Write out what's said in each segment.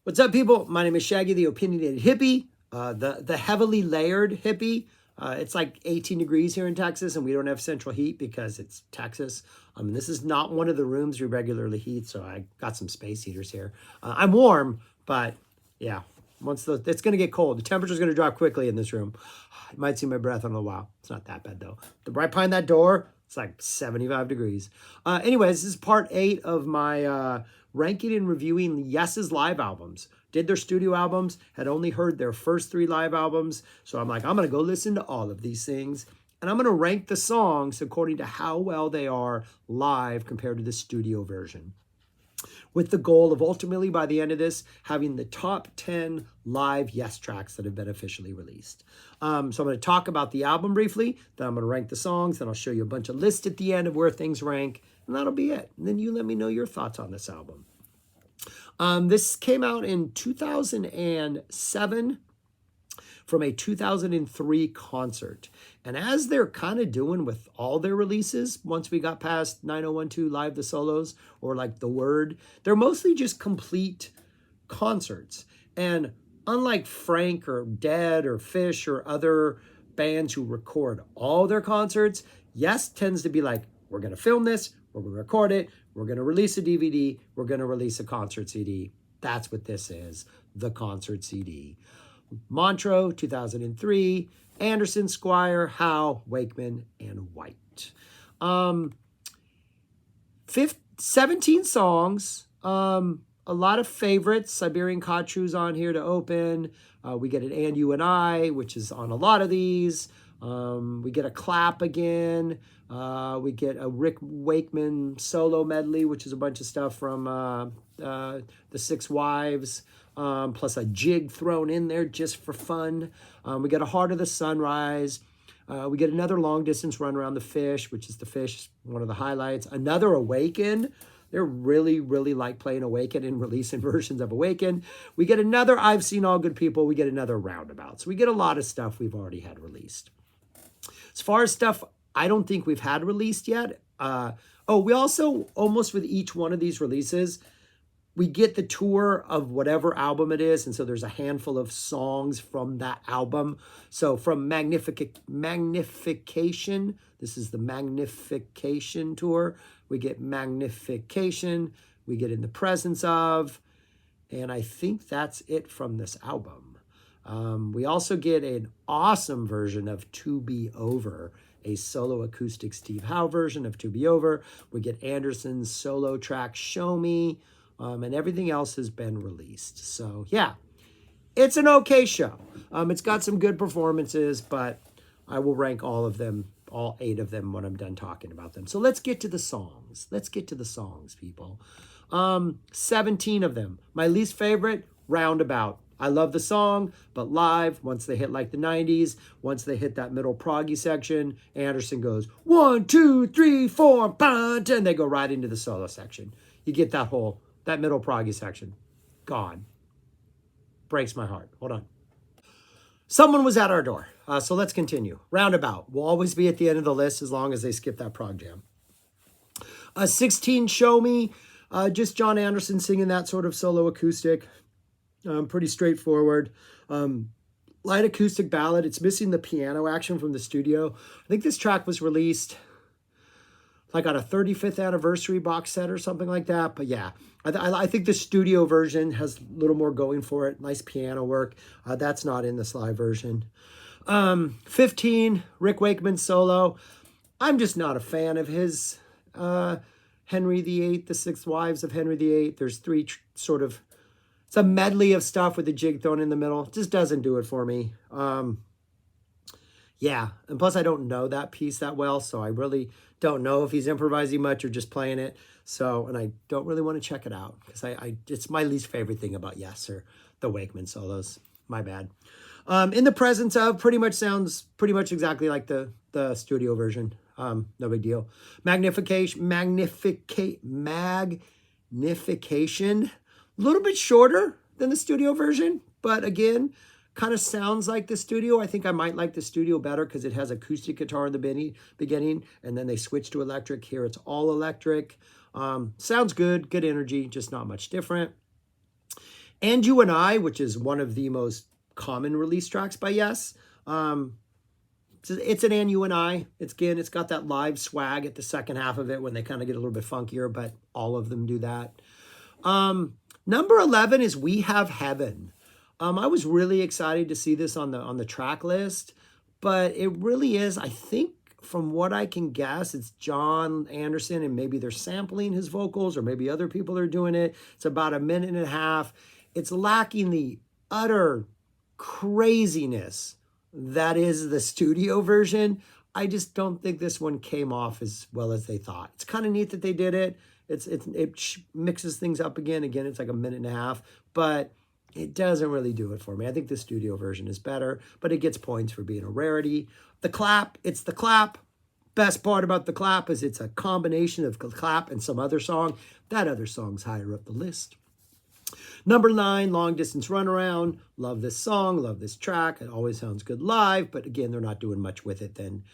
What's up, people? My name is Shaggy, the opinionated hippie, the heavily layered hippie. It's like 18 degrees here in Texas, and we don't have central heat because it's Texas. This is not one of the rooms we regularly heat, so I got some space heaters here. I'm warm, but yeah, it's going to get cold. The temperature's going to drop quickly in this room. You might see my breath in a while. It's not that bad, though. Right behind that door, it's like 75 degrees. Anyways, this is part 8 of my ranking and reviewing Yes's live albums. Did their studio albums, had only heard their first 3 live albums. So I'm like, I'm going to go listen to all of these things. And I'm going to rank the songs according to how well they are live compared to the studio version, with the goal of ultimately, by the end of this, having the top 10 live Yes tracks that have been officially released. So I'm going to talk about the album briefly, then I'm going to rank the songs, then I'll show you a bunch of lists at the end of where things rank, and that'll be it. And then you let me know your thoughts on this album. This came out in 2007 from a 2003 concert. And as they're kind of doing with all their releases, once we got past 9012 Live the Solos or like The Word, they're mostly just complete concerts. And unlike Frank or Dead or Fish or other bands who record all their concerts, Yes tends to be like, we're going to film this, we're going to record it, we're going to release a DVD, we're going to release a concert CD. That's what this is, the concert CD. Montreux, 2003, Anderson, Squire, Howe, Wakeman, and White. 17 songs, a lot of favorites. Siberian Khatru's on here to open. We get an And You and I, which is on a lot of these. We get a Clap again. We get a Rick Wakeman solo medley, which is a bunch of stuff from the Six Wives, plus a jig thrown in there just for fun. We get a Heart of the Sunrise. We get another long distance run around the Fish, which is the Fish, one of the highlights. Another Awaken. They're really, really like playing Awaken and releasing versions of Awaken. We get another I've Seen All Good People. We get another Roundabout. So we get a lot of stuff we've already had released. As far as stuff I don't think we've had released yet. We also, almost with each one of these releases, we get the tour of whatever album it is. And so there's a handful of songs from that album. So from Magnification, this is the Magnification tour. We get Magnification, we get In the Presence Of, and I think that's it from this album. We also get an awesome version of To Be Over, a solo acoustic Steve Howe version of To Be Over. We get Anderson's solo track Show Me, and everything else has been released. So yeah, it's an okay show. It's got some good performances, but I will rank all of them, all 8 of them, when I'm done talking about them. So let's get to the songs. Let's get to the songs, people. 17 of them. My least favorite, Roundabout. I love the song, but live, once they hit like the 90s, once they hit that middle proggy section, Anderson goes 1, 2, 3, 4, and they go right into the solo section. You get that middle proggy section. Gone. Breaks my heart. Hold on. Someone was at our door. So let's continue. Roundabout will always be at the end of the list as long as they skip that prog jam. 16, Show Me. Just John Anderson singing that sort of solo acoustic. Pretty straightforward. Light acoustic ballad. It's missing the piano action from the studio. I think this track was released like on a 35th anniversary box set or something like that. But yeah, I think the studio version has a little more going for it. Nice piano work. That's not in this live version. 15, Rick Wakeman solo. I'm just not a fan of his Henry VIII, the Six Wives of Henry VIII. There's 3 sort of, it's a medley of stuff with a jig thrown in the middle. It just doesn't do it for me. Yeah, and plus I don't know that piece that well, so I really don't know if he's improvising much or just playing it. So, and I don't really want to check it out because it's my least favorite thing about Yes or the Wakeman solos. My bad. In the Presence Of sounds pretty much exactly like the studio version. No big deal. Magnification. A little bit shorter than the studio version, but again, kind of sounds like the studio. I think I might like the studio better because it has acoustic guitar in the beginning, and then they switch to electric. Here it's all electric. Sounds good, good energy, just not much different. And You and I, which is one of the most common release tracks by Yes. It's an And You and I. It's got that live swag at the second half of it when they kind of get a little bit funkier, but all of them do that. Number 11 is We Have Heaven. I was really excited to see this on the track list, but it really is, I think, from what I can guess, it's John Anderson, and maybe they're sampling his vocals, or maybe other people are doing it. It's about a minute and a half. It's lacking the utter craziness that is the studio version. I just don't think this one came off as well as they thought. It's kind of neat that they did it. It mixes things up again. Again, it's like a minute and a half, but it doesn't really do it for me. I think the studio version is better, but it gets points for being a rarity. The clap, it's the clap. Best part about the clap is it's a combination of the clap and some other song. That other song's higher up the list. Number 9, Long Distance Runaround. Love this song, love this track. It always sounds good live, but again, they're not doing much with it than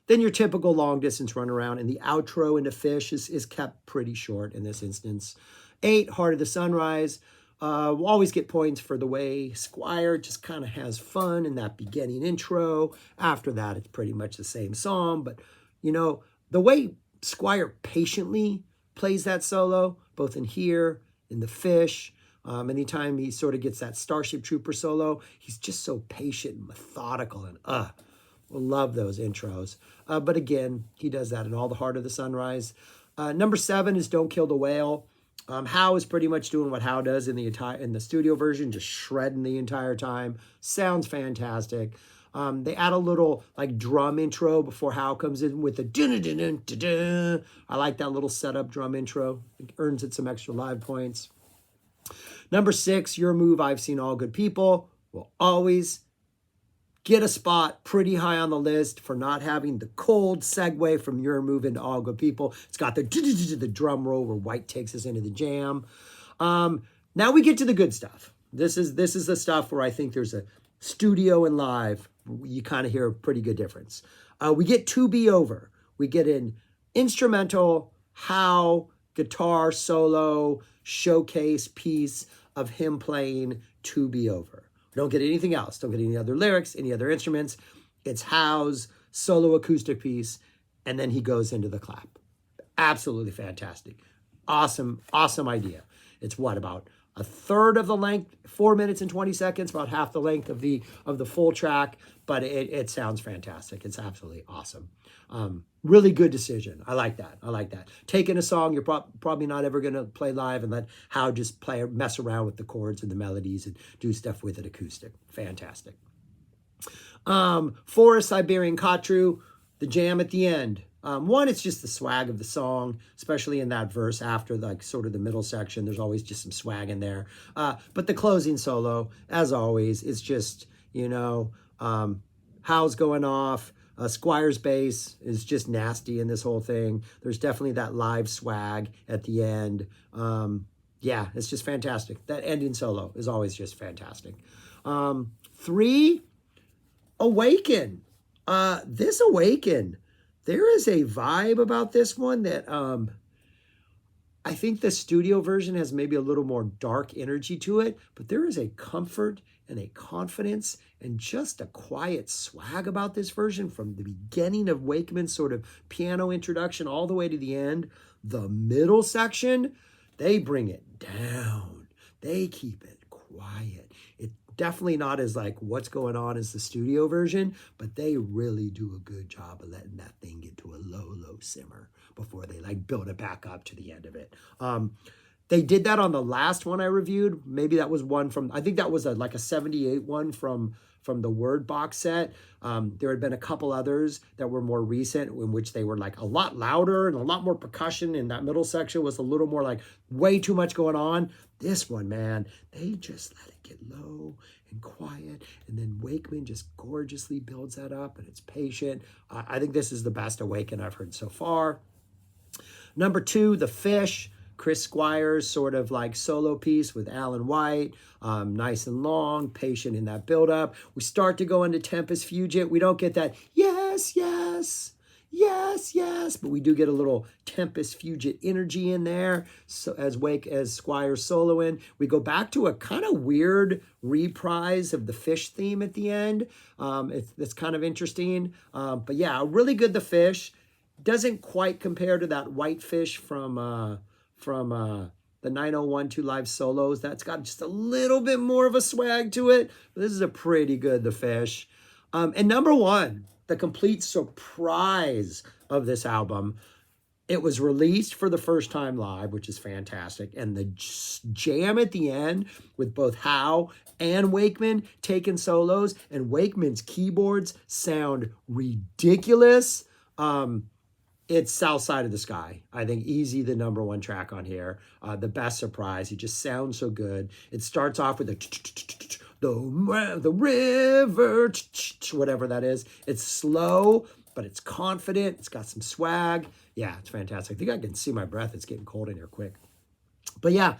your typical long distance runaround. And the outro into Fish is kept pretty short in this instance. 8, Heart of the Sunrise. We'll always get points for the way Squire just kind of has fun in that beginning intro. After that, it's pretty much the same song. But, you know, the way Squire patiently plays that solo, both in here, in the Fish, anytime he sort of gets that Starship Trooper solo, he's just so patient and methodical, and we'll love those intros. But again, he does that in all the Heart of the Sunrise. Number 7 is Don't Kill the Whale. Howe is pretty much doing what Howe does in the studio version, just shredding the entire time. Sounds fantastic. They add a little like drum intro before Howe comes in with the dun dun dun dun dun. I like that little setup drum intro. It earns it some extra live points. Number 6, Your Move, I've Seen All Good People, will always get a spot pretty high on the list for not having the cold segue from Your Move into All Good People. It's got the drum roll where White takes us into the jam. Now we get to the good stuff. This is the stuff where I think there's a studio and live. You kind of hear a pretty good difference. We get To Be Over. We get an instrumental, How, guitar solo, showcase piece of him playing To Be Over. We don't get anything else. Don't get any other lyrics, any other instruments. It's Howe's solo acoustic piece, and then he goes into the clap. Absolutely fantastic. Awesome, awesome idea. It's what, about a third of the length, 4 minutes and 20 seconds, about half the length of the full track, but it sounds fantastic. It's absolutely awesome. Really good decision. I like that. I like that. Taking a song you're probably not ever going to play live and let Howe just mess around with the chords and the melodies and do stuff with it acoustic. Fantastic. Forest, Siberian Kotru, the jam at the end. One, it's just the swag of the song, especially in that verse after like sort of the middle section. There's always just some swag in there. But the closing solo, as always, is just, you know, Howe's going off. Squire's bass is just nasty in this whole thing. There's definitely that live swag at the end. Yeah, it's just fantastic. That ending solo is always just fantastic. 3, Awaken. This Awaken, there is a vibe about this one that I think the studio version has maybe a little more dark energy to it, but there is a comfort and a confidence and just a quiet swag about this version from the beginning of Wakeman's sort of piano introduction all the way to the end. The middle section, they bring it down. They keep it quiet. It's definitely not as like what's going on as the studio version, but they really do a good job of letting that thing get to a low simmer before they like build it back up to the end of it. They did that on the last one I reviewed. Maybe that was one from, I think that was like a 78 one from the Word box set. There had been a couple others that were more recent in which they were like a lot louder and a lot more percussion, and that middle section was a little more like way too much going on. This one, man, they just let it get low and quiet, and then Wakeman just gorgeously builds that up, and it's patient. I think this is the best Awaken I've heard so far. Number 2, The Fish. Chris Squire's sort of like solo piece with Alan White, nice and long, patient in that buildup. We start to go into Tempest Fugit. We don't get that, yes, yes, Yes, yes. But we do get a little Tempest Fugit energy in there. So as Squire's solo in. We go back to a kind of weird reprise of the fish theme at the end. It's kind of interesting. But yeah, really good the fish. Doesn't quite compare to that whitefish from the 9012 live solos. That's got just a little bit more of a swag to it. But this is a pretty good the fish. And number one, the complete surprise of this album. It was released for the first time live, which is fantastic. And the jam at the end with both Howe and Wakeman taking solos, and Wakeman's keyboards sound ridiculous. It's South Side of the Sky. I think easy the number one track on here. The best surprise. It just sounds so good. It starts off with the river, whatever that is. It's slow, but it's confident. It's got some swag. Yeah, it's fantastic. I think I can see my breath. It's getting cold in here quick. But yeah,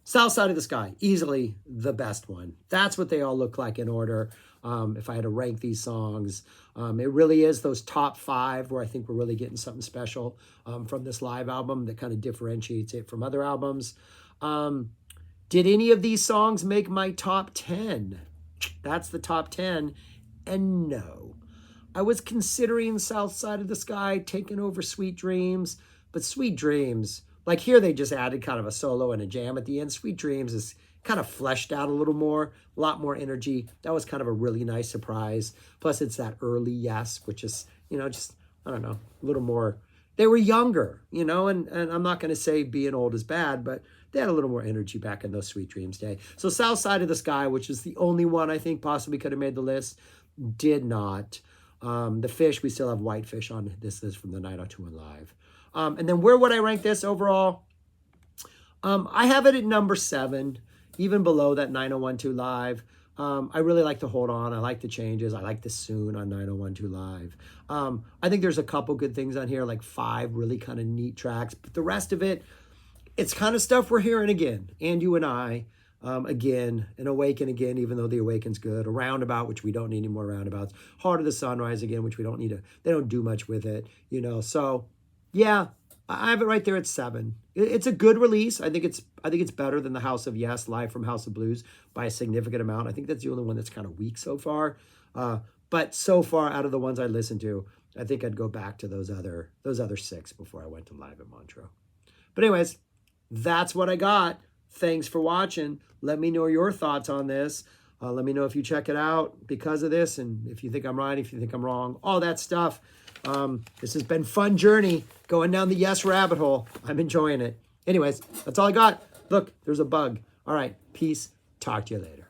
South Side of the Sky, easily the best one. That's what they all look like in order. If I had to rank these songs, it really is those top five where I think we're really getting something special from this live album that kind of differentiates it from other albums. Did any of these songs make my top 10? That's the top 10. And no. I was considering South Side of the Sky taking over Sweet Dreams, but Sweet Dreams, like here they just added kind of a solo and a jam at the end. Sweet Dreams is kind of fleshed out a little more, a lot more energy. That was kind of a really nice surprise. Plus it's that early Yes, which is, just, I don't know, a little more. They were younger, and I'm not going to say being old is bad, but they had a little more energy back in those Sweet Dreams days. So South Side of the Sky, which is the only one I think possibly could have made the list, did not. The fish, we still have Whitefish on this list from the 9021 Live. And then where would I rank this overall? I have it at number 7, even below that 9012 Live. I really like to Hold On. I like the changes. I like the Soon on 9012 Live. I think there's a couple good things on here, like 5 really kind of neat tracks. But the rest of it, it's kind of stuff we're hearing again. And You and I, again, and Awaken again, even though the Awaken's good. A Roundabout, which we don't need any more roundabouts. Heart of the Sunrise again, which we don't need to, they don't do much with it, So, yeah, I have it right there at 7. It's a good release. I think it's better than the House of Yes live from House of Blues by a significant amount. I think that's the only one that's kind of weak so far. But so far out of the ones I listened to, I think I'd go back to those other 6 before I went to live at Montreux. But anyways, that's what I got. Thanks for watching. Let me know your thoughts on this. Let me know if you check it out because of this, and if you think I'm right, if you think I'm wrong, all that stuff. This has been fun journey going down the Yes rabbit hole. I'm enjoying it. Anyways, that's all I got. Look, there's a bug. All right, peace. Talk to you later.